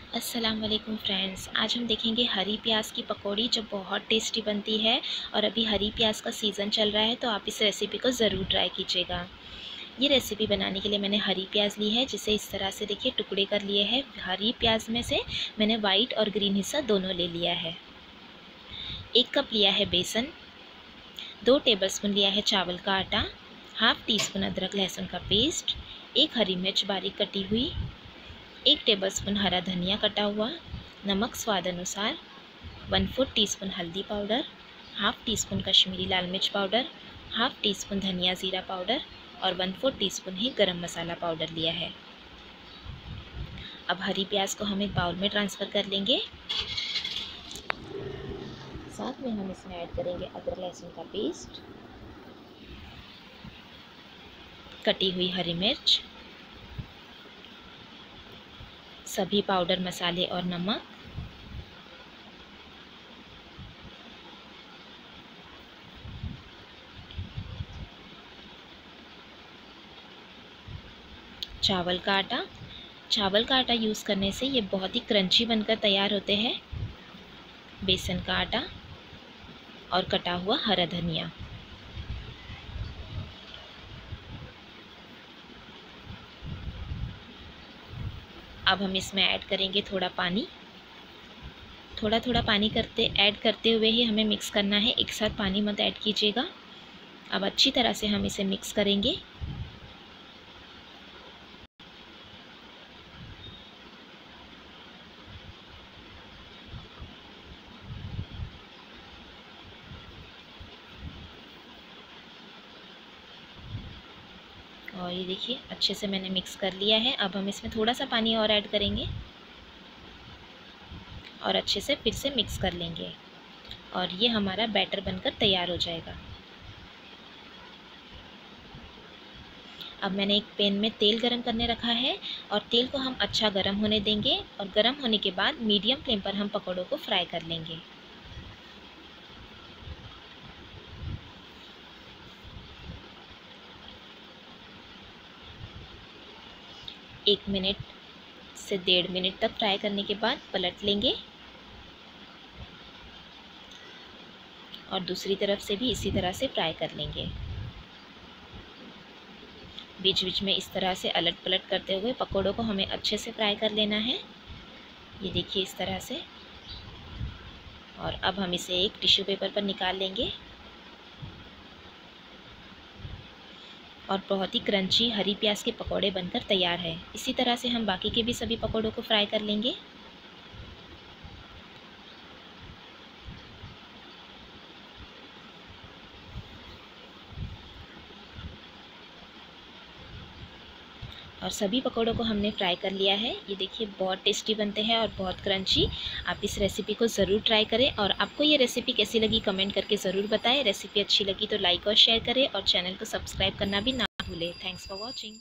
अस्सलाम वालेकुम फ्रेंड्स, आज हम देखेंगे हरी प्याज की पकौड़ी जो बहुत टेस्टी बनती है। और अभी हरी प्याज का सीज़न चल रहा है तो आप इस रेसिपी को ज़रूर ट्राई कीजिएगा। ये रेसिपी बनाने के लिए मैंने हरी प्याज ली है, जिसे इस तरह से देखिए टुकड़े कर लिए हैं। हरी प्याज में से मैंने वाइट और ग्रीन हिस्सा दोनों ले लिया है। 1 कप लिया है बेसन, 2 टेबलस्पून लिया है चावल का आटा, हाफ टी स्पून अदरक लहसुन का पेस्ट, 1 हरी मिर्च बारीक कटी हुई, 1 टेबलस्पून हरा धनिया कटा हुआ, नमक स्वाद अनुसार, 1/4 टीस्पून हल्दी powder, half teaspoon Kashmiri लाल मिर्च पाउडर, हाफ टी स्पून धनिया ज़ीरा पाउडर और 1/4 टीस्पून ही गरम मसाला पाउडर लिया है। अब हरी प्याज को हम एक बाउल में ट्रांसफ़र कर लेंगे। साथ में हम इसमें ऐड करेंगे अदरक लहसुन का पेस्ट, कटी हुई हरी मिर्च, सभी पाउडर मसाले और नमक, चावल का आटा। चावल का आटा यूज़ करने से ये बहुत ही क्रंची बनकर तैयार होते हैं। बेसन का आटा और कटा हुआ हरा धनिया। अब हम इसमें ऐड करेंगे थोड़ा पानी। थोड़ा थोड़ा पानी ऐड करते हुए ही हमें मिक्स करना है, एक साथ पानी मत ऐड कीजिएगा। अब अच्छी तरह से हम इसे मिक्स करेंगे। और ये देखिए अच्छे से मैंने मिक्स कर लिया है। अब हम इसमें थोड़ा सा पानी और ऐड करेंगे और अच्छे से फिर से मिक्स कर लेंगे और ये हमारा बैटर बनकर तैयार हो जाएगा। अब मैंने एक पैन में तेल गरम करने रखा है और तेल को हम अच्छा गरम होने देंगे और गरम होने के बाद मीडियम फ्लेम पर हम पकौड़ों को फ्राई कर लेंगे। एक मिनट से 1.5 मिनट तक फ्राई करने के बाद पलट लेंगे और दूसरी तरफ से भी इसी तरह से फ्राई कर लेंगे। बीच बीच में इस तरह से अलट पलट करते हुए पकौड़ों को हमें अच्छे से फ्राई कर लेना है। ये देखिए इस तरह से। और अब हम इसे एक टिश्यू पेपर पर निकाल लेंगे और बहुत ही क्रंची हरी प्याज के पकौड़े बनकर तैयार है। इसी तरह से हम बाकी के भी सभी पकौड़ों को फ्राई कर लेंगे। और सभी पकौड़ों को हमने फ्राई कर लिया है। ये देखिए बहुत टेस्टी बनते हैं और बहुत क्रंची। आप इस रेसिपी को ज़रूर ट्राई करें और आपको ये रेसिपी कैसी लगी कमेंट करके ज़रूर बताएं। रेसिपी अच्छी लगी तो लाइक और शेयर करें और चैनल को सब्सक्राइब करना भी ना भूलें। Thanks for watching.